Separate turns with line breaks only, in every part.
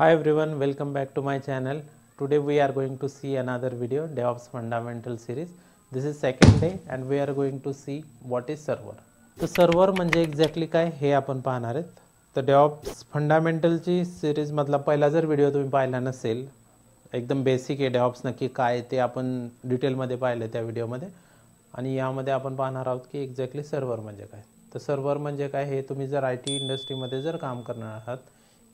Hi everyone, welcome back to my channel. Today we are going to see another video, DevOps Fundamental series. This is second day and we are going to see what is server. तर server म्हणजे exactly काय हे आपण पाहणार आहेत. तर डेव्हऑप्स फंडामेंटलची series मधला पहिला जर व्हिडिओ तुम्ही पाहिला नसेल, एकदम बेसिक आहे डेव्हऑप्स नक्की काय ते आपण डिटेलमध्ये पाहिलं त्या व्हिडिओमध्ये. आणि यामध्ये आपण पाहणार आहोत की एक्झॅक्टली सर्व्हर म्हणजे काय. तर सर्व्हर म्हणजे काय हे तुम्ही जर IT इंडस्ट्रीमध्ये जर काम करणार आहात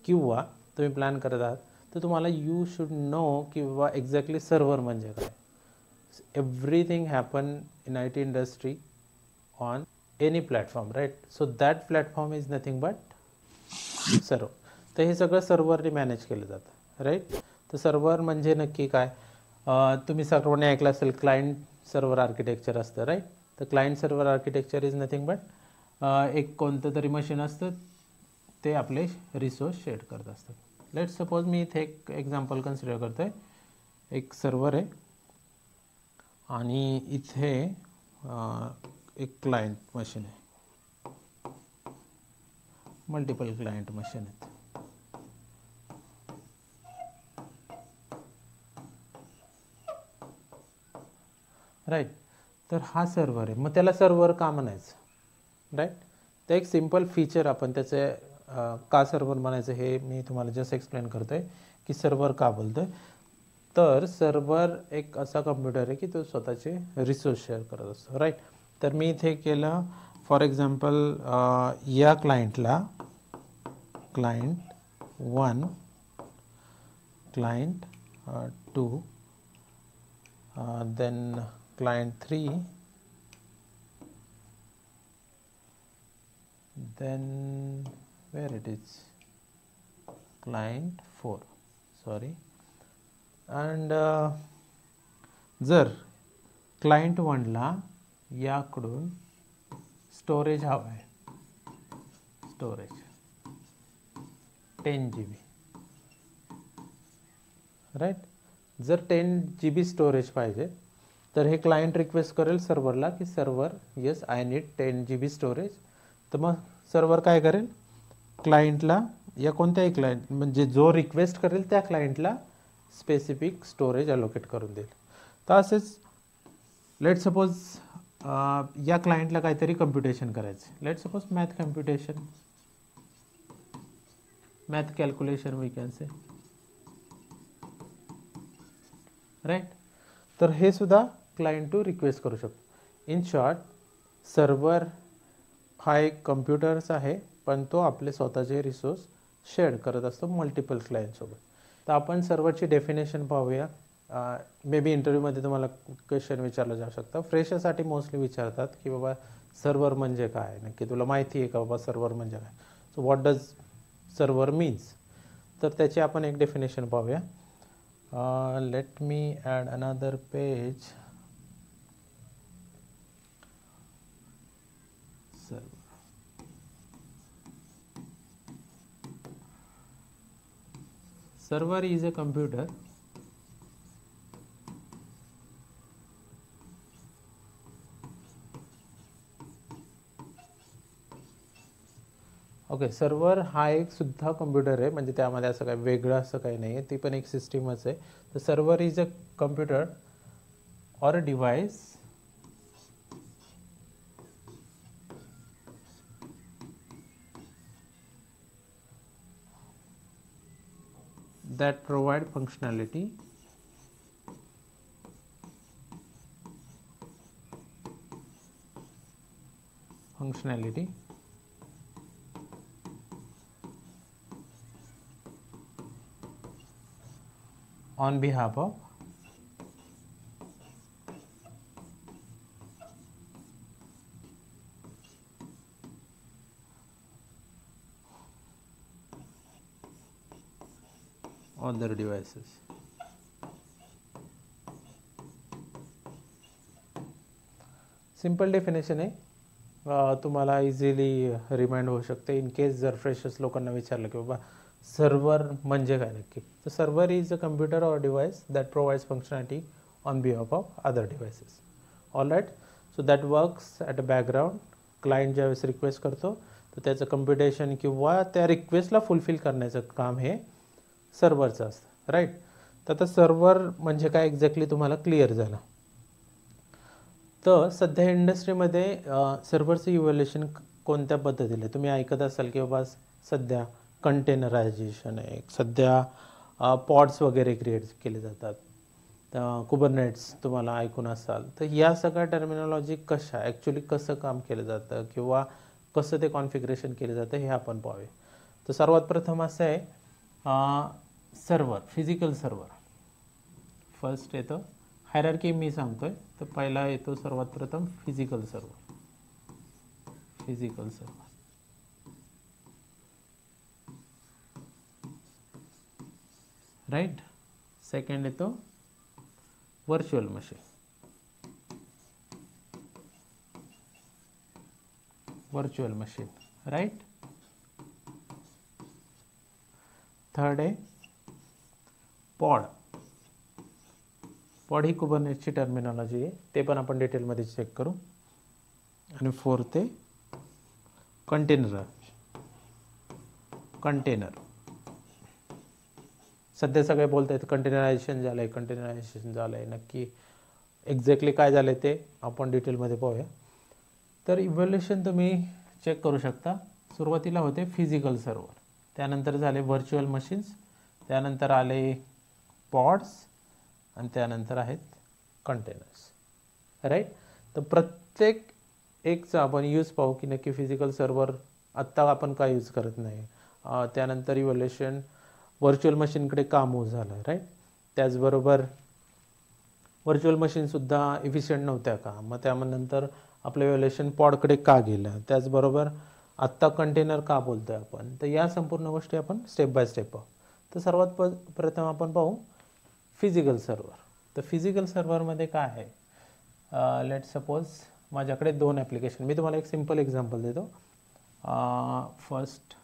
किंवा तुम्ही प्लॅन करत आहात तर तुम्हाला यू शुड नो की बाबा एक्झॅक्टली सर्व्हर म्हणजे काय. Everything happen in IT industry on any platform, right. So that platform is nothing but server. तर हे सगळं सर्व्हरने मॅनेज केलं जातं, राईट. तर सर्व्हर म्हणजे नक्की काय, तुम्ही सर्वांनी ऐकलं असेल क्लायंट सर्व्हर आर्किटेक्चर असतं, राईट. तर client server architecture is nothing but एक कोणतं तरी मशीन असतं ते आपले रिसोर्स शेअर करत असतात. लेट सपोज मी इथे एक एक्झाम्पल कन्सिडर करतो आहे. एक सर्व्हर आहे आणि इथे एक क्लायंट मशीन आहे, मल्टिपल क्लायंट मशीन आहेत, राईट. तर हा सर्व्हर आहे, मग त्याला सर्व्हर का म्हणायचं, राईट. तर एक सिम्पल फीचर आपण त्याचे का सर्व्हर म्हणायचं हे मी तुम्हाला जस्ट एक्सप्लेन करतो आहे की सर्व्हर का बोलतो आहे. तर सर्व्हर एक असा कम्प्युटर आहे की तो स्वतःचे रिसोर्स शेअर करत असतो, राईट. तर मी इथे केलं फॉर एक्झाम्पल या क्लायंटला client 1, client 2, then client 3, then where it is client 4, sorry. and जर क्लायंट 1 ला याकडून स्टोरेज हवं आहे, स्टोरेज 10 GB, राईट. जर 10 GB स्टोरेज पाहिजे तर हे क्लायंट रिक्वेस्ट करेल सर्व्हरला की server yes I need 10 GB storage. तर मग सर्व्हर काय करेल, क्लायंटला या कोणत्याही क्लायंट म्हणजे जो रिक्वेस्ट करेल त्या क्लायंटला स्पेसिफिक स्टोरेज अलोकेट करून देईल. तर असेच लेट सपोज या क्लायंटला काहीतरी कम्प्युटेशन करायचं, let suppose math computation, math calculation we can say, right. तर हे सुद्धा क्लायंट टू रिक्वेस्ट करू शकतो. इन शॉर्ट सर्व्हर हा एक कम्प्युटर्स आहे पण तो आपले स्वतःचे रिसोर्स शेअर करत असतो मल्टिपल क्लायंटसोबत. तर आपण सर्व्हरची डेफिनेशन पाहूया. मे बी इंटरव्ह्यूमध्ये तुम्हाला क्वेश्चन विचारलं जाऊ शकतं. फ्रेशरसाठी मोस्टली विचारतात की बाबा सर्व्हर म्हणजे काय, नक्की तुला माहिती आहे का बाबा सर्व्हर म्हणजे काय. So what does server means. तर त्याची आपण एक डेफिनेशन पाहूया. Let me add another page. Server is a computer okay. Server हा एक सुद्धा कम्प्युटर आहे, म्हणजे त्यामध्ये असं काही वेगळं असं काही नाही आहे, ती पण एक सिस्टीमच आहे. तर server is a computer or a device that provide functionality on behalf of other devices. Simple definition आहे, तुम्हाला इझिली रिमाइंड होऊ शकते इन केस जर फ्रेशर्स लोकांना विचारलं की बाबा सर्व्हर म्हणजे काय नक्की. तर server is a computer or device that provides functionality on behalf of other devices. All right. So that works at a background. Client ज्यावेळेस रिक्वेस्ट करतो तर त्याचं कम्प्युटेशन किंवा त्या रिक्वेस्टला फुलफिल करण्याचं काम हे सर्व्हरचं असतं, राईट. तर आता सर्व्हर म्हणजे काय एक्झॅक्टली तुम्हाला क्लिअर झालं. तर सध्या इंडस्ट्रीमध्ये सर्व्हरचं इव्हॅल्युएशन कोणत्या पद्धतीने तुम्ही ऐकत असाल की बाबा सध्या कंटेनरायझेशन आहे, सध्या पॉड्स वगैरे क्रिएट केले जातात, कुबरनेट्स तुम्हाला ऐकून असाल. तर या सगळ्या टर्मिनॉलॉजी कशा ॲक्च्युली कसं काम केलं जातं किंवा कसं ते कॉन्फिगरेशन केलं जातं हे आपण पाहूया. तर सर्वात प्रथम असं आहे सर्व्हर, फिजिकल सर्व्हर. फर्स्ट येतं हायरार्की मी सांगतोय, तर पहिला येतो सर्वात प्रथम physical server. Physical server, right. Second येतो virtual machine. Virtual machine, right. Third आहे पॉड. पॉड ही कुबरनेट्सची टर्मिनॉलॉजी आहे, ते पण आपण डिटेलमध्ये चेक करू. आणि फोर्थ आहे कंटेनर. कंटेनर सध्या सगळे बोलत आहेत कंटेनरायझेशन झालं आहे, कंटेनरायझेशन झालं आहे. नक्की एक्झॅक्टली काय झालं आहे ते आपण डिटेलमध्ये पाहूया. तर इव्हॅल्युएशन तुम्ही चेक करू शकता. सुरुवातीला होते फिजिकल सर्व्हर, त्यानंतर झाले व्हर्च्युअल मशीन्स, त्यानंतर आले पॉड्स आणि त्यानंतर आहेत कंटेनर्स, राईट. तर प्रत्येक एकचा आपण यूज पाहू की नक्की फिजिकल सर्व्हर आत्ता आपण काय यूज करत नाही. त्यानंतर इव्हॅल्युएशन व्हर्च्युअल मशीनकडे का मूव्ह झालं, राईट. त्याचबरोबर व्हर्च्युअल मशीनसुद्धा इफिशियंट नव्हत्या का, मग त्यानंतर आपलं इव्हॅल्युएशन पॉडकडे का गेलं. त्याचबरोबर आत्ता कंटेनर का बोलतो आहे आपण. तर या संपूर्ण गोष्टी आपण स्टेप बाय स्टेप पाहू. तर सर्वात प्रथम आपण पाहू फिजिकल सर्व्हर. तर फिजिकल सर्व्हरमध्ये काय आहे, लेट सपोज माझ्याकडे दोन ॲप्लिकेशन, मी तुम्हाला एक सिम्पल एक्झाम्पल देतो. फर्स्ट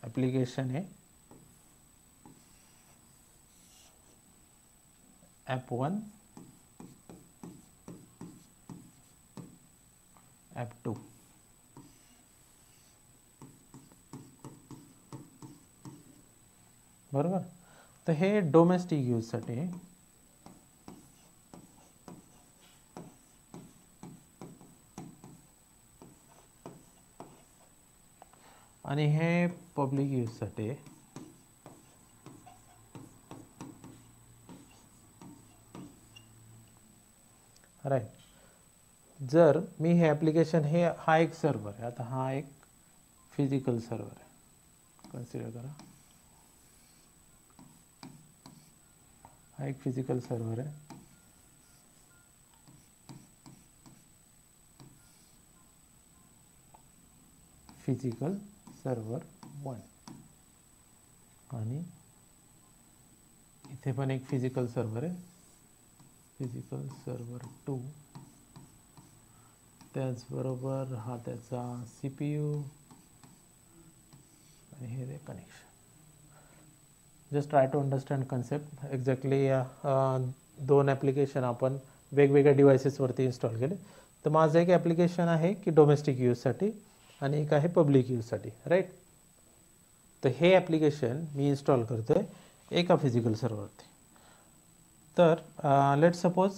ॲप्लिकेशन आहे ॲप 1, ॲप 2. बरोबर. तर हे डोमेस्टिक यूजसाठी आहे. आणि हे पब्लिक यूजसाठी आहे. राईट. जर मी हे ॲप्लिकेशन हा एक सर्व्हर आहे, आता हा एक फिजिकल सर्व्हर आहे, कन्सिडर करा. हा एक फिजिकल सर्व्हर आहे. फिजिकल सर्व्हर 1 आणि इथे पण एक फिजिकल सर्व्हर आहे, फिजिकल सर्व्हर 2. त्याचबरोबर हा त्याचा CPU आणि हे connection. Just try to understand concept. Exactly दोन ॲप्लिकेशन आपण वेगवेगळ्या डिव्हायसेसवरती इन्स्टॉल केले. तर माझं एक ॲप्लिकेशन आहे की डोमेस्टिक यूजसाठी आणि एक आहे पब्लिक यूजसाठी, राईट. तर हे ॲप्लिकेशन मी इन्स्टॉल करतो आहे एका फिजिकल सर्व्हरवरती. तर let suppose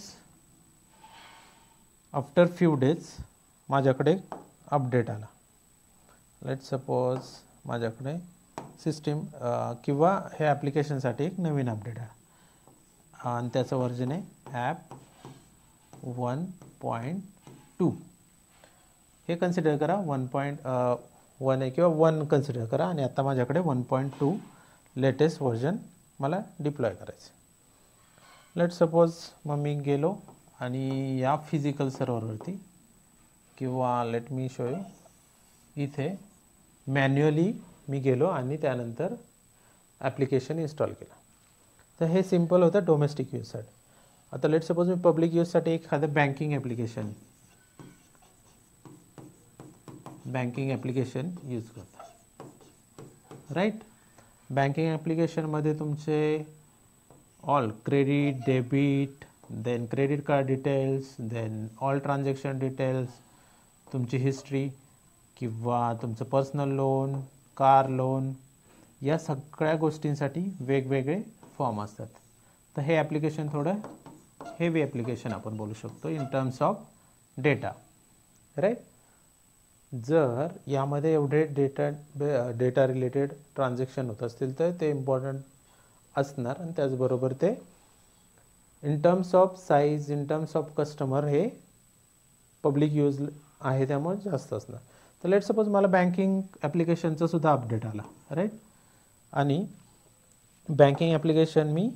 after few days माझ्याकडे अपडेट आला. लेट सपोज माझ्याकडे सिस्टीम किंवा हे ॲप्लिकेशनसाठी एक नवीन अपडेट आहे आणि त्याचं व्हर्जन आहे ॲप 1.2. हे कन्सिडर करा 1.1 आहे किंवा 1 कन्सिडर करा. आणि आता माझ्याकडे 1.2 लेटेस्ट व्हर्जन मला डिप्लॉय करायचं. लेट सपोज मग मी गेलो आणि या फिजिकल सर्व्हरवरती किंवा लेट मी शो यू इथे मॅन्युअली मी गेलो आणि त्यानंतर ॲप्लिकेशन इन्स्टॉल केलं. तर हे सिम्पल होतं डोमेस्टिक यूजसाठी. आता लेट सपोज मी पब्लिक यूजसाठी एखादं बँकिंग ॲप्लिकेशन यूज करतो, राईट. बँकिंग ॲप्लिकेशनमध्ये तुमचे all credit, debit, then credit card details, then all transaction details, तुमची हिस्ट्री किंवा तुमचं पर्सनल लोन, कार लोन, या सगळ्या गोष्टींसाठी वेगवेगळे फॉर्म असतात. तर हे ॲप्लिकेशन थोडं हेवी ॲप्लिकेशन आपण बोलू शकतो in terms of data, right. जर यामध्ये एवढे डेटा रिलेटेड ट्रान्झॅक्शन होत असतील तर ते इम्पॉर्टंट असणार, आणि त्याचबरोबर ते in terms of size, in terms of customer हे पब्लिक यूज आहे त्यामुळे जास्त असणार. तर लेट सपोज मला बँकिंग ॲप्लिकेशनचं सुद्धा अपडेट आला, राईट. आणि बँकिंग ॲप्लिकेशन मी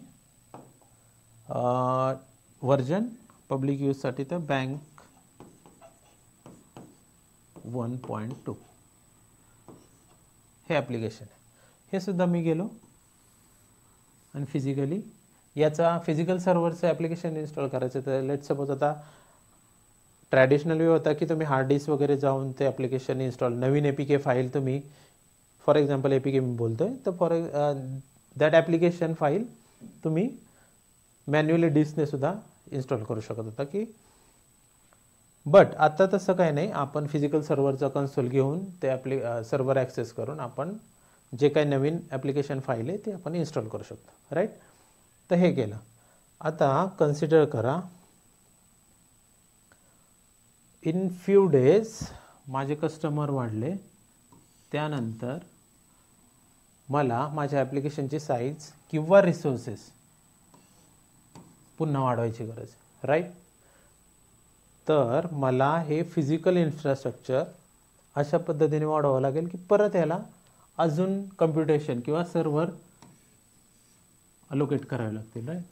वर्जन पब्लिक यूजसाठी तर बँक 1.2 हे ॲप्लिकेशन आहे. हे सुद्धा मी गेलो आणि फिजिकली याचा फिजिकल सर्व्हरचं ॲप्लिकेशन इन्स्टॉल करायचं. तर लेट सपोज आता ट्रॅडिशनल वे होता की तुम्ही हार्ड डिस्क वगैरे जाऊन ते ॲप्लिकेशन इन्स्टॉल, नवीन APK फाईल तुम्ही, फॉर एक्झाम्पल APK मी बोलतोय, तर दॅट ॲप्लिकेशन फाईल तुम्ही मॅन्युअली डिस्कने सुद्धा इन्स्टॉल करू शकत होता की. बट आता तसं काही नाही, आपण फिजिकल सर्व्हरचा कन्सोल घेऊन ते सर्व्हर ॲक्सेस करून आपण जे काही नवीन ॲप्लिकेशन फाईल आहे ते आपण इन्स्टॉल करू शकतो, राईट. तर हे केलं. आता कन्सिडर करा इन फ्यू डेज माझे कस्टमर वाढले, त्यानंतर मला माझ्या ॲप्लिकेशनची साईज किंवा रिसोर्सेस पुन्हा वाढवायची गरज, राईट. तर मला हे फिजिकल इन्फ्रास्ट्रक्चर अशा पद्धतीने वाढवावं लागेल की परत याला अजून कम्प्युटेशन किंवा सर्व्हर अलोकेट करावे लागतील, राईट.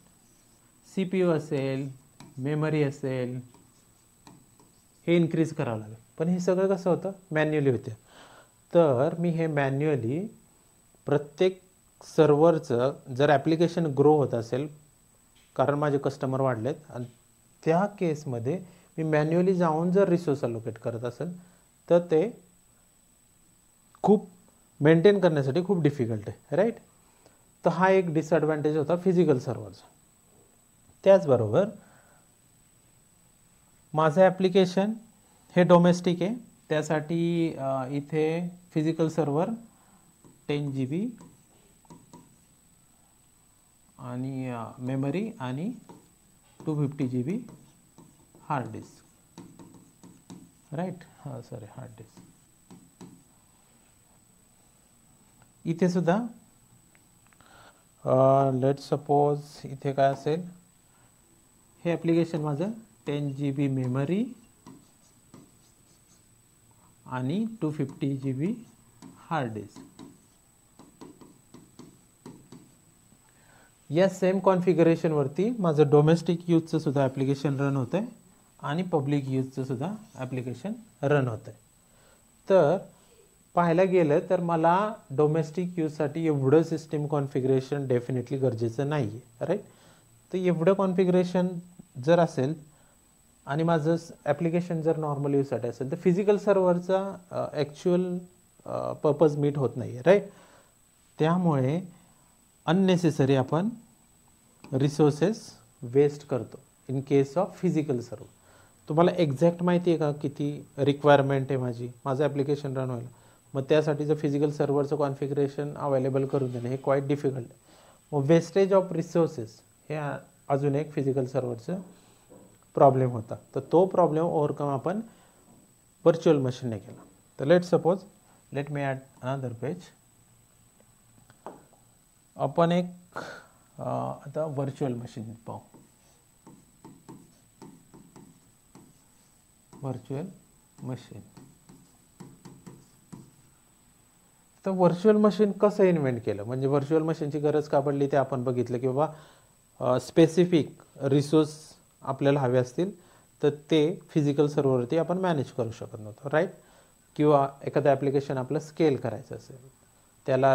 CPU असेल, मेमरी असेल, हे इन्क्रीज करावं लागेल. पण हे सगळं कसं होतं, मॅन्युअली होतं. तर मी हे मॅन्युअली प्रत्येक सर्व्हरचं जर ॲप्लिकेशन ग्रो होत असेल, कारण माझे कस्टमर वाढलेत, आणि त्या केसमध्ये मी मॅन्युअली जाऊन जर रिसोर्स अलोकेट करत असेल तर ते खूप मेंटेन करण्यासाठी खूप डिफिकल्ट आहे, राईट. तर हा एक डिसएडव्हान्टेज होता फिजिकल सर्व्हरचा. त्याचबरोबर माझं ॲप्लिकेशन हे डोमेस्टिक आहे, त्यासाठी इथे फिजिकल सर्व्हर 10 GB आणि मेमरी आणि 250 GB हार्ड डिस्क, राईट. हां सॉरी, हार्ड डिस्क. इथे सुद्धा लेट सपोज इथे काय असेल, हे ॲप्लिकेशन माझं 10 GB मेमरी आणि 250 GB हार्ड डिस्क. या सेम कॉन्फिगरेशनवरती माझं डोमेस्टिक यूजचं सुद्धा ॲप्लिकेशन रन होतं आहे आणि पब्लिक यूजचं सुद्धा ॲप्लिकेशन रन होतं आहे. तर पाहायला गेलं तर मला डोमेस्टिक यूजसाठी एवढं सिस्टीम कॉन्फिगरेशन डेफिनेटली गरजेचं नाही आहे, राईट. तर एवढं कॉन्फिगरेशन जर असेल आणि माझं ॲप्लिकेशन जर नॉर्मल यूजसाठी असेल तर फिजिकल सर्व्हरचा ॲक्च्युअल पर्पज मीट होत नाही आहे, राईट. त्यामुळे अननेसेसरी आपण रिसोर्सेस वेस्ट करतो in case of physical server. तुम्हाला एक्झॅक्ट माहिती आहे का किती रिक्वायरमेंट आहे माझं ॲप्लिकेशन रन व्हायला, मग त्यासाठी जर फिजिकल सर्व्हरचं कॉन्फिगरेशन अवेलेबल करून देणं हे क्वाईट डिफिकल्ट आहे. मग वेस्टेज ऑफ रिसोर्सेस हे अजून एक फिजिकल सर्व्हरचं प्रॉब्लेम होता. तर तो प्रॉब्लेम ओव्हरकम आपण व्हर्च्युअल मशीनने केला. तर let me add another page. आपण एक आता व्हर्च्युअल मशीन पाहू. Virtual machine. तर व्हर्च्युअल मशीन कसं इन्व्हेंट केलं, म्हणजे व्हर्च्युअल मशीनची गरज का पडली ते आपण बघितलं की बाबा स्पेसिफिक रिसोर्स आपल्याला हवे असतील तर ते फिजिकल सर्व्हरवरती आपण मॅनेज करू शकत नव्हतो, राईट. किंवा एखादं ॲप्लिकेशन आपलं स्केल करायचं असेल, त्याला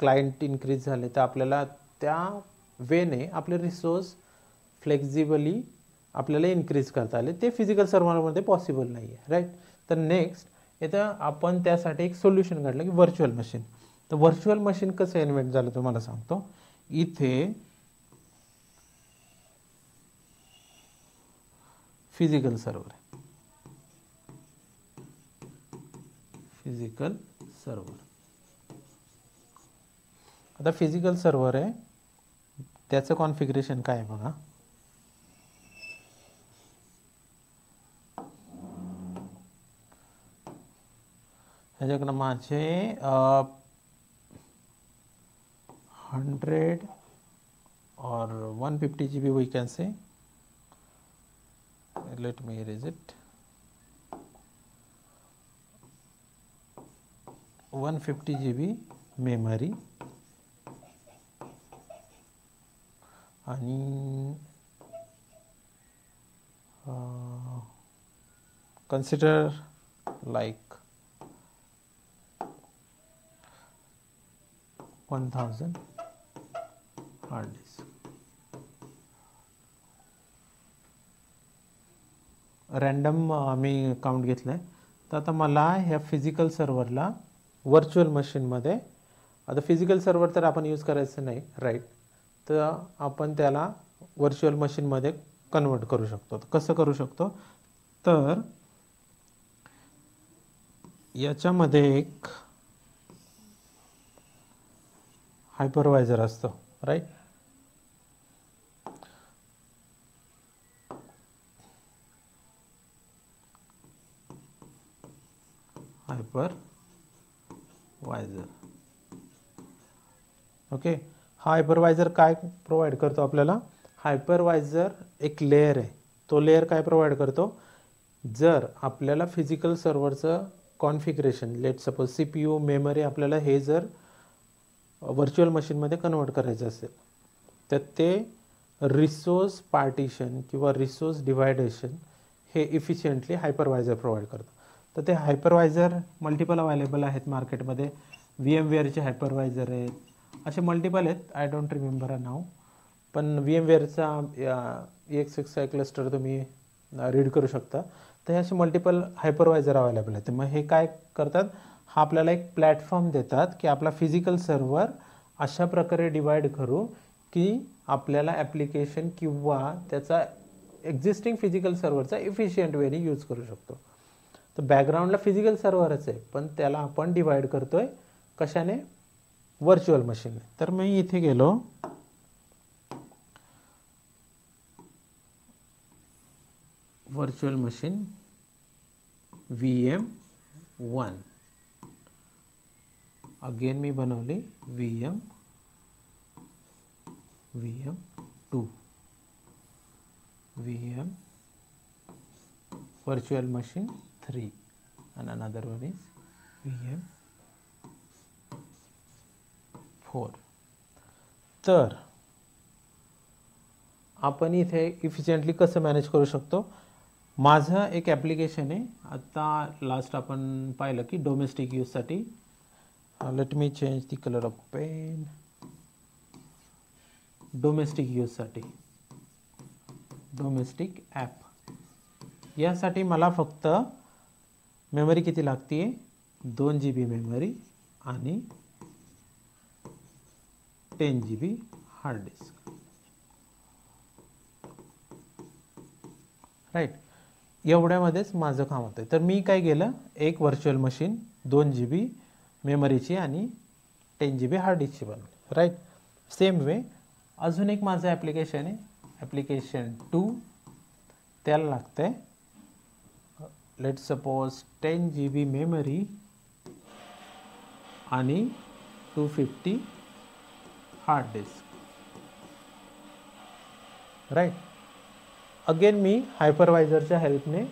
क्लायंट इन्क्रीज झाले तर आपल्याला त्या वेने आपले रिसोर्स फ्लेक्झिबली आपल्याला इन्क्रीज करता आले, ते फिजिकल सर्व्हरमध्ये पॉसिबल नाही आहे, राईट. तर नेक्स्ट इथं आपण त्यासाठी एक सोल्युशन काढलं की व्हर्च्युअल मशीन. तर व्हर्च्युअल मशीन कसं इन्व्हेंट झालं तुम्हाला सांगतो. इथे फिजिकल सर्व्हर आहे, फिजिकल सर्व्हर. आता फिजिकल सर्व्हर आहे, त्याचं कॉन्फिगरेशन काय आहे बघा. ह्याच्याकडं माझे 100 or 150 GB we can say. Let me erase it. 150 GB memory आणि consider like 1000 hard disk. Random आम्ही काउंट घेतलं आहे. तर आता मला ह्या फिजिकल सर्व्हरला व्हर्च्युअल मशीनमध्ये, आता फिजिकल सर्व्हर तर आपण यूज करायचं नाही राईट, तर आपण त्याला व्हर्च्युअल मशीनमध्ये कन्वर्ट करू शकतो. कसं करू शकतो, तर याच्यामध्ये एक हायपरवायझर असतो राईट. हायपरवायझर ओके. हा हायपरवायझर काय प्रोव्हाइड करतो आपल्याला, हायपरवायझर एक लेयर आहे, तो लेयर काय प्रोव्हाइड करतो, जर आपल्याला फिजिकल सर्व्हरचं configuration let suppose CPU memory आपल्याला हे जर व्हर्च्युअल मशीनमध्ये कन्वर्ट करायचं असेल तर ते रिसोर्स पार्टिशन किंवा रिसोर्स डिवायडेशन हे इफिशियंटली हायपरवायझर प्रोव्हाइड करतं. तर ते हायपरवायझर मल्टिपल अवेलेबल आहेत मार्केटमध्ये. VMwareचे हायपरवायझर आहेत, असे मल्टिपल आहेत, आय डोंट रिमेंबर अ नाव. पण VMwareचा EXXi क्लस्टर तुम्ही रीड करू शकता. तर हे असे मल्टिपल हायपरवायझर अवेलेबल आहेत. मग हे काय करतात, हा आपल्याला एक प्लॅटफॉर्म देतात की आपला फिजिकल सर्व्हर अशा प्रकारे डिवाइड करू की आपल्याला ॲप्लिकेशन किंवा त्याचा एक्झिस्टिंग फिजिकल सर्व्हरचा इफिशियंट वेने यूज करू शकतो. तर बॅकग्राऊंडला फिजिकल सर्व्हरच आहे, पण त्याला आपण डिवाइड करतोय कशाने, व्हर्च्युअल मशीन. तर मी इथे गेलो, व्हर्च्युअल मशीन VM1, अगेन मी बनवली VM2, VM virtual machine 3 and another one is VM4. तर आपण इथे इफिशियंटली कसं मॅनेज करू शकतो. माझं एक ॲप्लिकेशन आहे, आता लास्ट आपण पाहिलं की डोमेस्टिक यूजसाठी. Let me change the colour of pen. Domestic यूजसाठी, डोमेस्टिक ॲप, यासाठी मला फक्त मेमरी किती लागते, 2 GB मेमरी आणि 10 GB हार्ड डिस्क राईट. एवढ्यामध्येच माझं काम होतं. तर मी काय केलं, एक व्हर्च्युअल मशीन 2 GB मेमरीची आणि 10 GB हार्ड डिस्कची बनवली राईट. सेम वे अजून एक माझं ॲप्लिकेशन आहे, ॲप्लिकेशन 2, त्याला लागतं आहे लेट सपोज 10 GB मेमरी आणि 250 हार्ड डिस्क राईट. अगेन मी हायपरवायझरच्या हेल्पने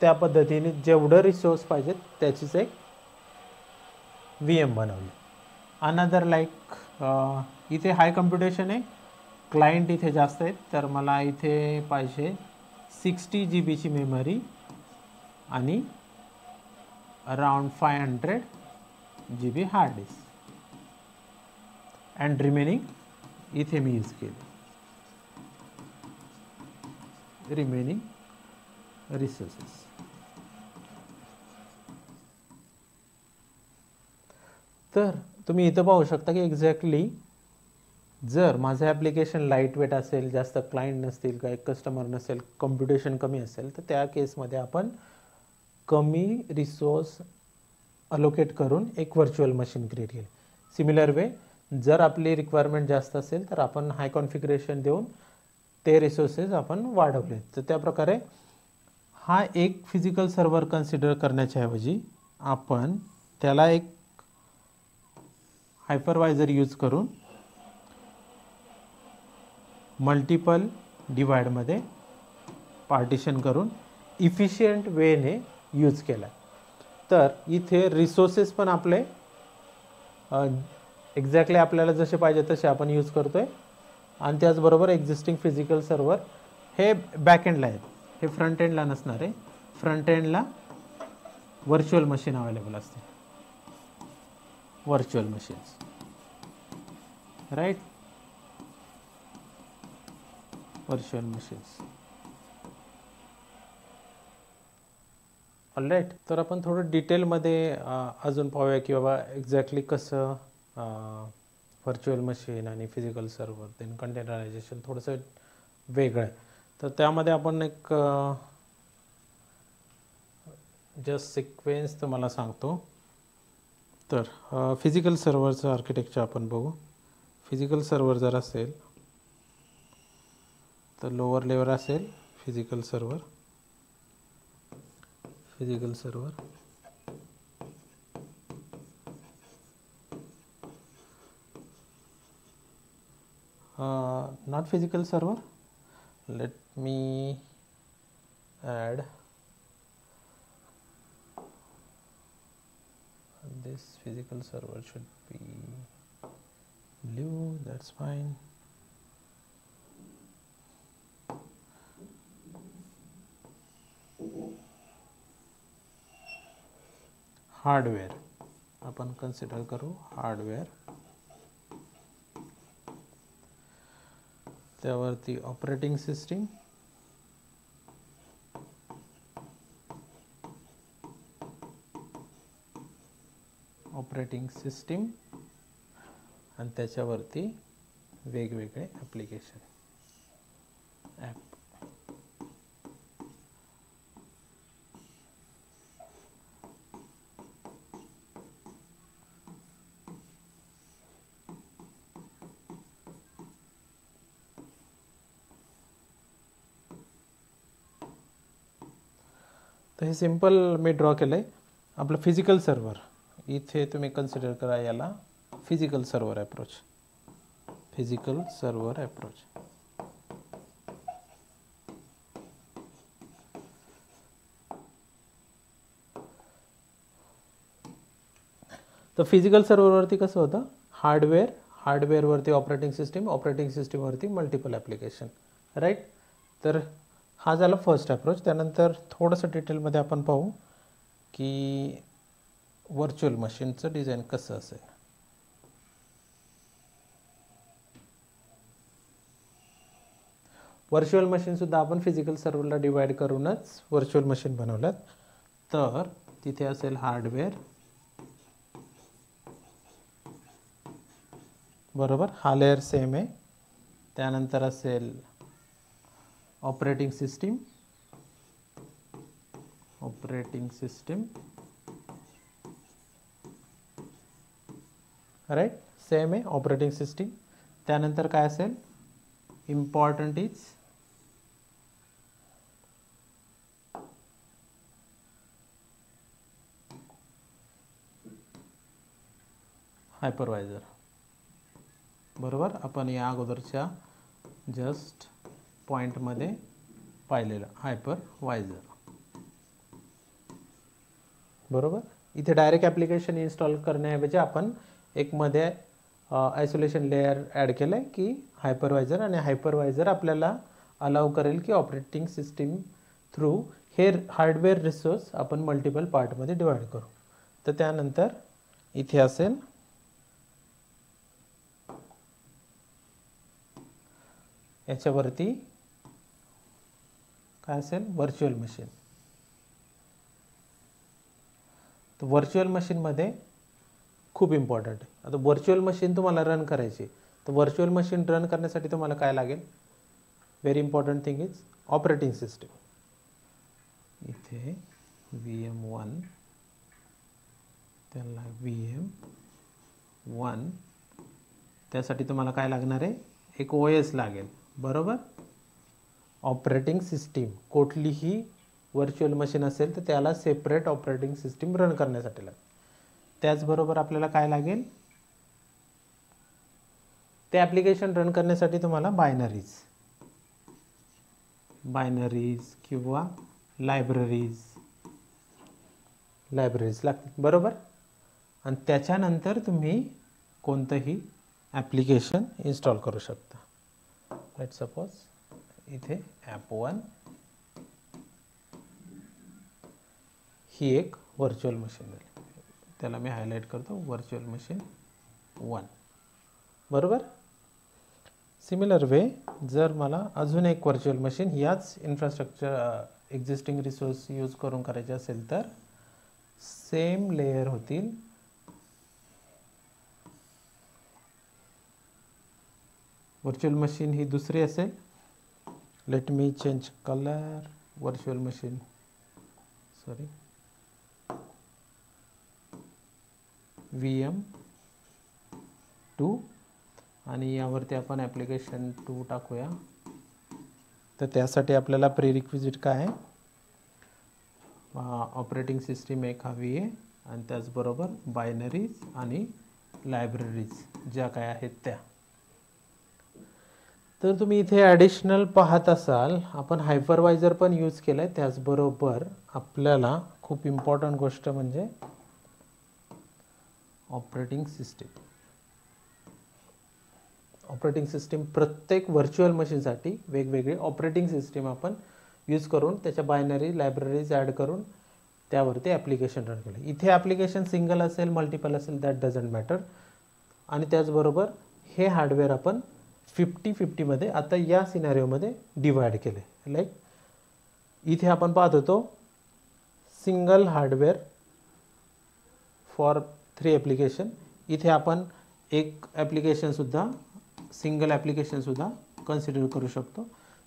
त्या पद्धतीने जेवढं रिसोर्स पाहिजेत त्याचीच एक VM बनवली. अनदर लाईक इथे हाय कम्प्युटेशन आहे, क्लायंट इथे जास्त आहेत, तर मला इथे पाहिजे 60 GBची मेमरी आणि around 500 GB hard disk and remaining इथे मी यूज केले, रिमेनिंग रिसोर्सेस. तर तुम्ही इथं पाहू शकता की एक्झॅक्टली जर माझं ॲप्लिकेशन लाईट वेट असेल, जास्त क्लायंट नसतील, काही कस्टमर नसेल, कम्प्युटेशन कमी असेल, तर त्या केसमध्ये आपण कमी रिसोर्स अलोकेट करून एक व्हर्च्युअल मशीन क्रिएट केली. सिमिलर वे जर आपली रिक्वायरमेंट जास्त असेल तर आपण हाय कॉन्फिगरेशन देऊन ते रिसोर्सेस आपण वाढवले. तर त्या प्रकारे हा एक फिजिकल सर्व्हर कन्सिडर करण्याच्या ऐवजी आपण त्याला एक हायपरवायझर यूज करून मल्टिपल डिवाइडमध्ये पार्टिशन करून इफिशियंट वेने यूज केला. तर इथे रिसोर्सेस पण आपले एक्झॅक्टली आपल्याला जसे पाहिजे तसे आपण यूज करतोय आणि त्याचबरोबर एक्झिस्टिंग फिजिकल सर्व्हर हे बॅकएंडला आहेत, हे फ्रंट एंडला नसणार आहे. फ्रंट एंडला व्हर्च्युअल मशीन अवेलेबल असते, virtual machines, right, virtual machines. Alright. तर आपण थोडं डिटेलमध्ये अजून पाहूया की बाबा एक्झॅक्टली कसं व्हर्च्युअल मशीन आणि फिजिकल सर्व्हर देन कंटेनरायझेशन थोडंसं वेगळं आहे. तर त्यामध्ये आपण एक जस्ट सिक्वेन्स तुम्हाला सांगतो. तर फिजिकल सर्व्हरचं आर्किटेक्चर आपण बघू. फिजिकल सर्व्हर जर असेल तर लोअर लेवल असेल physical server, physical server, not physical server. Let me add this physical server should be blue, that's fine. Hardware आपण कन्सिडर करू, हार्डवेअर, त्यावरती ऑपरेटिंग सिस्टीम, ऑपरेटिंग सिस्टीम आणि त्याच्यावरती वेगवेगळे ॲप्लिकेशन, ॲप. तर हे सिंपल मी ड्रॉ केलं आहे आपलं फिजिकल सर्व्हर. इथे तुम्ही कन्सिडर करा याला physical server approach, physical server approach. तर फिजिकल सर्व्हरवरती कसं होतं, हार्डवेअर, हार्डवेअरवरती ऑपरेटिंग सिस्टीम, ऑपरेटिंग सिस्टीमवरती मल्टिपल ॲप्लिकेशन, राईट. तर हा झाला फर्स्ट अप्रोच. त्यानंतर थोडंसं डिटेलमध्ये आपण पाहू की व्हर्च्युअल मशीनचं डिझाईन कसं असेल. व्हर्च्युअल मशीनसुद्धा आपण फिजिकल सर्व्हरला डिवाइड करूनच व्हर्च्युअल मशीन बनवल्यात. तर तिथे असेल हार्डवेअर, बरोबर, हा लेअर सेम आहे. त्यानंतर असेल operating system, operating system, right, same आहे ऑपरेटिंग सिस्टीम. त्यानंतर काय असेल, इम्पॉर्टंट इज हायपरवायझर, बरोबर. आपण या अगोदरच्या जस्ट पॉईंटमध्ये पाहिलेलं हायपरवायझर, बरोबर. इथे डायरेक्ट ॲप्लिकेशन इन्स्टॉल करण्याऐवजी आपण एक मध्ये आयसोलेशन लेअर ॲड केलं आहे की हायपरवायझर, आणि हायपरवायझर आपल्याला अलाव करेल की ऑपरेटिंग सिस्टीम थ्रू हे हार्डवेअर रिसोर्स आपण मल्टिपल पार्टमध्ये डिवाइड करू. तर त्यानंतर इथे असेल याच्यावरती काय असेल, व्हर्च्युअल मशीन. तर व्हर्च्युअल मशीनमध्ये खूप इम्पॉर्टंट आहे. आता व्हर्च्युअल मशीन तुम्हाला रन करायची, तर व्हर्च्युअल मशीन रन करण्यासाठी तुम्हाला काय लागेल, very important thing is operating system. इथे VM1, त्याला VM, 1, त्यासाठी तुम्हाला काय लागणार आहे, एक OS लागेल, बरोबर. ऑपरेटिंग सिस्टीम, कुठलीही व्हर्च्युअल मशीन असेल तर त्याला सेपरेट ऑपरेटिंग सिस्टीम रन करण्यासाठी लागेल. त्याचबरोबर आपल्याला काय लागेल, ते ॲप्लिकेशन रन करण्यासाठी तुम्हाला बायनरीज किंवा लायब्ररीज लागतील, बरोबर. आणि त्याच्यानंतर तुम्ही कोणतंही ॲप्लिकेशन इन्स्टॉल करू शकता. लेट सपोज इथे ॲप1 ही एक व्हर्च्युअल मशीन आहे, त्याला मी हायलाईट करतो, व्हर्च्युअल मशीन 1, बरोबर. सिमिलर वे जर मला अजून एक व्हर्च्युअल मशीन याच इन्फ्रास्ट्रक्चर एक्झिस्टिंग रिसोर्स यूज करून करायचे असेल तर सेम लेयर होतील. व्हर्च्युअल मशीन ही दुसरी असेल. Late me change colour. Virtual machine VM2 आणि यावरती आपण ॲप्लिकेशन 2 टाकूया. तर त्यासाठी आपल्याला प्रीरिक्विजिट काय आहे, ऑपरेटिंग सिस्टीम एक हवी आहे आणि त्याचबरोबर बायनरीज आणि लायब्ररीज ज्या काय आहेत त्या. तर तुम्ही इथे ॲडिशनल पाहत असाल, आपण हायपरवायझर पण यूज केलं आहे. त्याचबरोबर आपल्याला खूप इम्पॉर्टंट गोष्ट म्हणजे ऑपरेटिंग सिस्टीम प्रत्येक व्हर्च्युअल मशीनसाठी वेगवेगळे ऑपरेटिंग सिस्टीम आपण यूज करून त्याच्या बायनरी लायब्ररीज ॲड करून त्यावरती ॲप्लिकेशन रन केलं. इथे ॲप्लिकेशन सिंगल असेल मल्टिपल असेल दॅट डझंट मॅटर. आणि त्याचबरोबर हे हार्डवेअर आपण 50-50 मध्ये आता या सिनॅरिओमध्ये डिवाइड केले. लाईक इथे आपण पाहत होतो सिंगल हार्डवेअर फॉर 3 ॲप्लिकेशन. इथे आपण एक ॲप्लिकेशनसुद्धा सिंगल ॲप्लिकेशनसुद्धा कन्सिडर करू शकतो.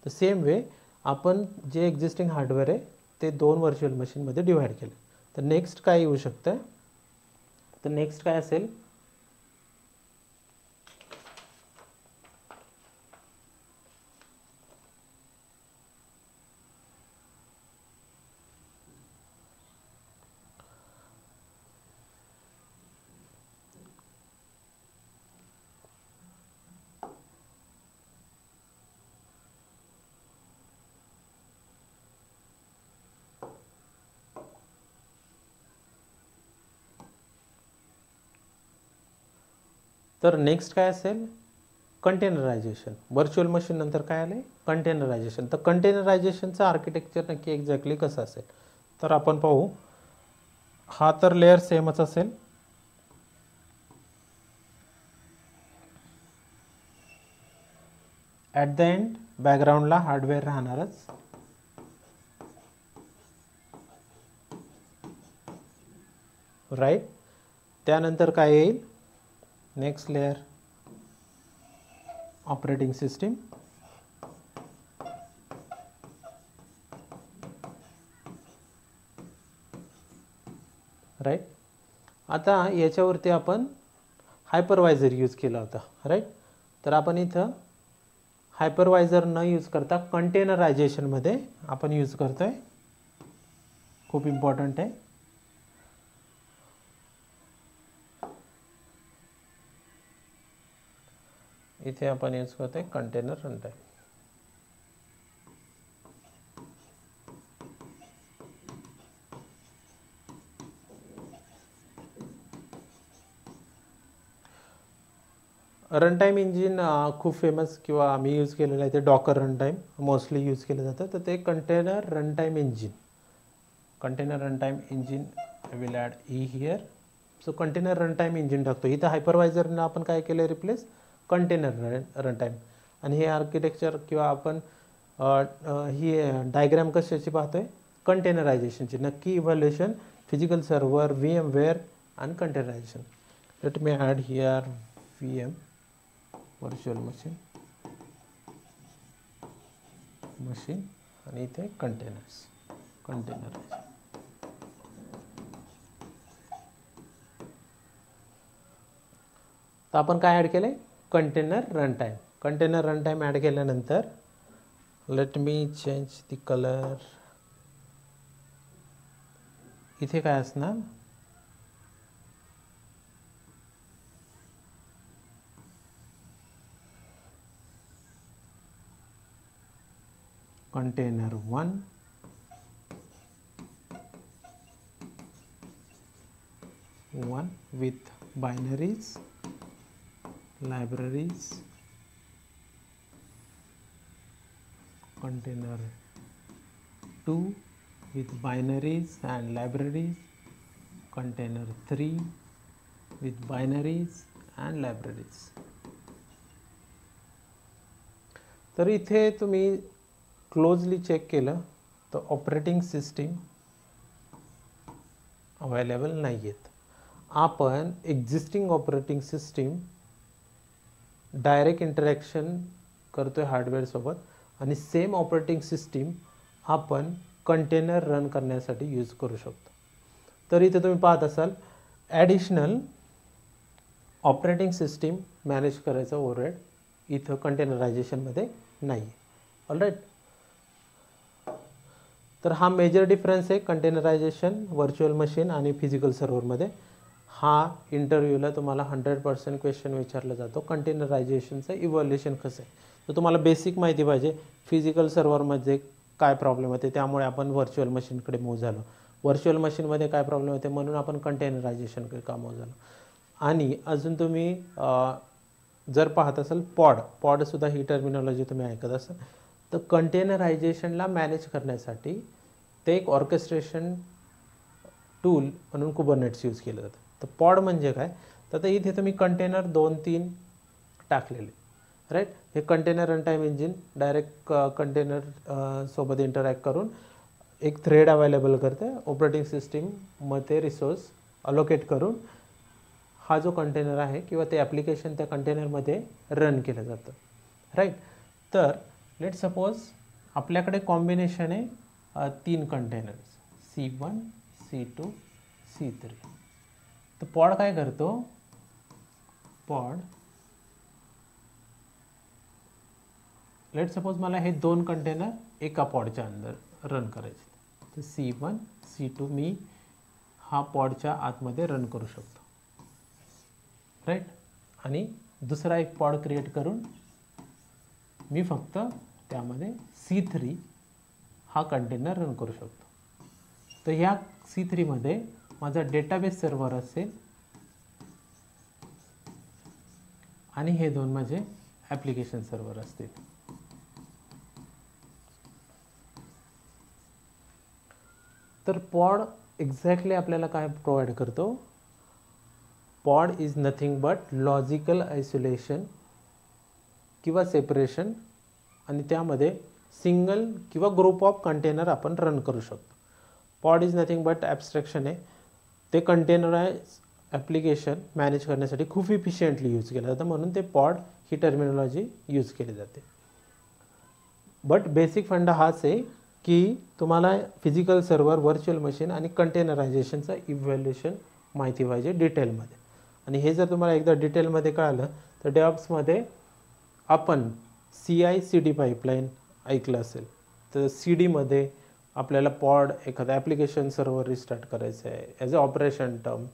तर सेम वे आपण जे एक्झिस्टिंग हार्डवेअर आहे ते 2 व्हर्च्युअल मशीनमध्ये डिवाइड केले. तर नेक्स्ट काय येऊ शकतं, तर नेक्स्ट काय असेल, तर नेक्स्ट काय असेल, कंटेनरायझेशन. व्हर्च्युअल मशीन नंतर काय आले, कंटेनरायझेशन. तर कंटेनरायझेशनचं आर्किटेक्चर नक्की एक्झॅक्टली कसं असेल तर आपण पाहू. हा तर लेअर सेमच असेल. ॲट द एंड बॅकग्राऊंडला हार्डवेअर राहणारच. राईट. त्यानंतर काय येईल, next layer operating system. Right. आता याच्यावरती आपण हायपरवायझर यूज केला होता. राईट. तर आपण इथं हायपरवायझर न यूज करता कंटेनरायझेशनमध्ये आपण यूज करतोय. खूप इम्पॉर्टंट आहे. इथे आपण यूज करतोय कंटेनर रनटाइम. रनटाइम इंजिन खूप फेमस किंवा आम्ही यूज केलेलं आहे ते डॉकर रनटाइम मोस्टली यूज केलं जातं. तर ते container runtime engine, container runtime engine will add E here. So container runtime engine टाकतो इथं. हायपरवायझरनं आपण काय केलं, रिप्लेस कंटेनर रनटाइम. आणि हे आर्किटेक्चर किंवा आपण ही डायग्राम कशाची पाहतोय, कंटेनरायझेशनची. नक्की इव्हॅल्युएशन फिजिकल सर्व्हर, VMware आणि containerization. Let me add here VM virtual machine आणि इथे कंटेनरायझेशन. तर आपण काय ॲड केलं आहे, container run time. Container run time add केल्यानंतर let me change the colour. इथे काय असणार, container 1 with binaries, libraries, container 2 with binaries and libraries, container 3 with binaries and libraries. तर इथे तुम्ही क्लोजली चेक केलं तर ऑपरेटिंग सिस्टीम अवेलेबल नाही आहेत. आपण existing operating system direct interaction करतोय हार्डवेअरसोबत आणि सेम ऑपरेटिंग सिस्टीम आपण कंटेनर रन करण्यासाठी यूज करू शकतो. तर इथे तुम्ही पाहत असाल ॲडिशनल ऑपरेटिंग सिस्टीम मॅनेज करायचा ओव्हरहेड इथं कंटेनरायझेशनमध्ये नाही आहे. ऑलराईट, तर हा मेजर डिफरन्स आहे कंटेनरायझेशन व्हर्च्युअल मशीन आणि फिजिकल सर्व्हरमध्ये. हा इंटरव्ह्यूला तुम्हाला 100% क्वेश्चन विचारला जातो, कंटेनरायझेशनचं इव्हॅल्युएशन कसं आहे. तर तुम्हाला बेसिक माहिती पाहिजे फिजिकल सर्व्हरमध्ये काय प्रॉब्लेम होते, त्यामुळे आपण व्हर्च्युअल मशीनकडे मूव्ह झालो. व्हर्च्युअल मशीनमध्ये काय प्रॉब्लेम होते म्हणून आपण कंटेनरायझेशनकडे का मूव्ह झालो. आणि अजून तुम्ही जर पाहत असाल पॉडसुद्धा ही टर्मिनॉलॉजी तुम्ही ऐकत असाल. तर कंटेनरायझेशनला मॅनेज करण्यासाठी ते एक ऑर्केस्ट्रेशन टूल म्हणून कुबरनेट्स यूज केलं जातं. तर पॉड म्हणजे काय, तर आता इथे तुम्ही कंटेनर 2-3 टाकलेले, राईट. हे container run time engine direct container सोबत इंटरॅक्ट करून एक थ्रेड अवेलेबल करते ऑपरेटिंग सिस्टीममध्ये रिसोर्स अलोकेट करून हा जो कंटेनर आहे किंवा ते ॲप्लिकेशन त्या कंटेनरमध्ये रन केलं जातं, राईट. तर लेट सपोज आपल्याकडे कॉम्बिनेशन आहे 3 कंटेनर्स C1, C2, C3. तर पॉड काय करतो, पॉड लेट सपोज मला हे 2 कंटेनर एका पॉडच्या अंदर रन करायचे. तर C1, C2 मी हा पॉडच्या आतमध्ये रन करू शकतो, राईट. आणि दुसरा एक पॉड क्रिएट करून मी फक्त त्यामध्ये C3 हा कंटेनर रन करू शकतो. तर ह्या C3 मध्ये माझा डेटाबेस सर्व्हर असेल आणि हे 2 माझे ॲप्लिकेशन सर्व्हर असतील. तर पॉड एक्झॅक्टली आपल्याला काय प्रोव्हाइड करतो, pod is nothing but logical isolation किंवा सेपरेशन आणि त्यामध्ये सिंगल किंवा ग्रुप ऑफ कंटेनर आपण रन करू शकतो. Pod is nothing but abstraction आहे, ते कंटेनराइज ॲप्लिकेशन मॅनेज करण्यासाठी खूप इफिशियंटली यूज केलं जातं म्हणून ते पॉड ही टर्मिनॉलॉजी यूज केली जाते. बट बेसिक फंडा हाच आहे की तुम्हाला फिजिकल सर्व्हर, व्हर्च्युअल मशीन आणि कंटेनरायझेशनचं इव्हॅल्युएशन माहिती पाहिजे डिटेलमध्ये. आणि हे जर तुम्हाला एकदा डिटेलमध्ये कळालं तर डेव्हऑप्समध्ये आपण CI/CD पाईपलाईन ऐकलं असेल. तर CDमध्ये आपल्याला पॉड एखादा ॲप्लिकेशन सर्व्हर रिस्टार्ट करायचं आहे ॲज अ ऑपरेशन टर्म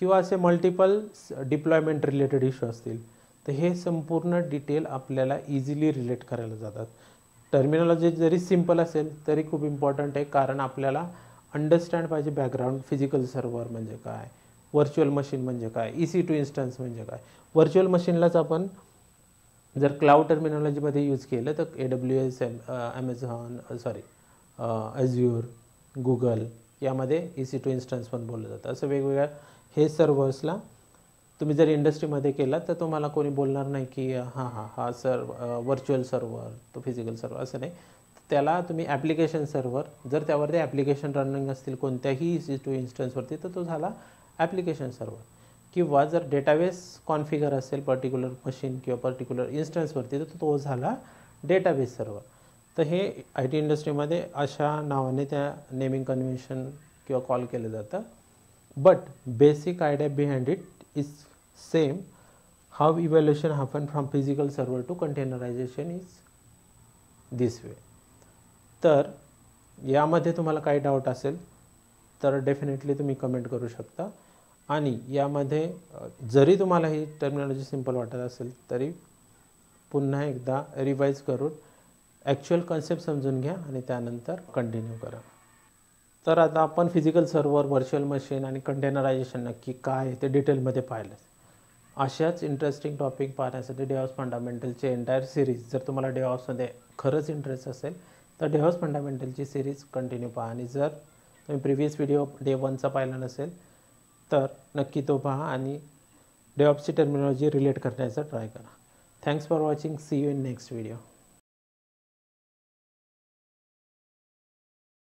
किंवा असे मल्टिपल डिप्लॉयमेंट रिलेटेड इश्यू असतील तर हे संपूर्ण डिटेल आपल्याला इझिली रिलेट करायला जातात. टर्मिनॉलॉजी जरी सिम्पल असेल तरी खूप इम्पॉर्टंट आहे, कारण आपल्याला अंडरस्टँड पाहिजे बॅकग्राऊंड. फिजिकल सर्व्हर म्हणजे काय, व्हर्च्युअल मशीन म्हणजे काय, EC2 इन्स्टन्स म्हणजे काय. व्हर्च्युअल मशीनलाच आपण जर क्लाउड टर्मिनॉलॉजीमध्ये यूज केलं तर AWS, Azure, गुगल यामध्ये EC2 इन्स्टन्स पण बोललं जातं. असं वेगवेगळ्या हे सर्व्हर्सला तुम्ही जर इंडस्ट्रीमध्ये केला तर तुम्हाला कोणी बोलणार नाही की हा व्हर्च्युअल सर्व्हर तो फिजिकल सर्व्हर, असं नाही. त्याला तुम्ही ॲप्लिकेशन सर्व्हर, जर त्यावरती ॲप्लिकेशन रनिंग असतील कोणत्याही EC2 इन्स्टन्सवरती तर तो झाला ॲप्लिकेशन सर्व्हर. किंवा जर डेटाबेस कॉन्फिगर असेल पर्टिक्युलर मशीन किंवा पर्टिक्युलर इन्स्टन्सवरती तर तो झाला डेटाबेस सर्व्हर. तर हे IT इंडस्ट्रीमध्ये अशा नावाने त्या नेमिंग कन्व्हेन्शन किंवा कॉल केलं जातं. But basic idea behind it is same. how evaluation happen from physical server to containerization is this way. तर यामध्ये तुम्हाला काही डाऊट असेल तर डेफिनेटली तुम्ही कमेंट करू शकता. आणि यामध्ये जरी तुम्हाला ही टर्मिनॉलॉजी सिंपल वाटत असेल तरी पुन्हा एकदा रिवाइज करून ॲक्च्युअल कन्सेप्ट समजून घ्या आणि त्यानंतर कंटिन्यू करा. तर आता आपण फिजिकल सर्व्हर, व्हर्च्युअल मशीन आणि कंटेनरायझेशन नक्की काय ते डिटेलमध्ये पाहिलं. अशाच इंटरेस्टिंग टॉपिक पाहण्यासाठी डेव्हऑप्स फंडामेंटलचे एंटायर सिरीज, जर तुम्हाला डेव्हऑप्समध्ये खरंच इंटरेस्ट असेल तर डेव्हऑप्स फंडामेंटलची सिरीज कंटिन्यू पहा. आणि जर तुम्ही प्रिव्हियस व्हिडिओ डे 1चा पाहिला नसेल तर नक्की तो पहा आणि डेव्हऑप्सची टर्मिनॉलॉजी रिलेट करण्याचा ट्राय करा. Thanks for watching. See you in next video.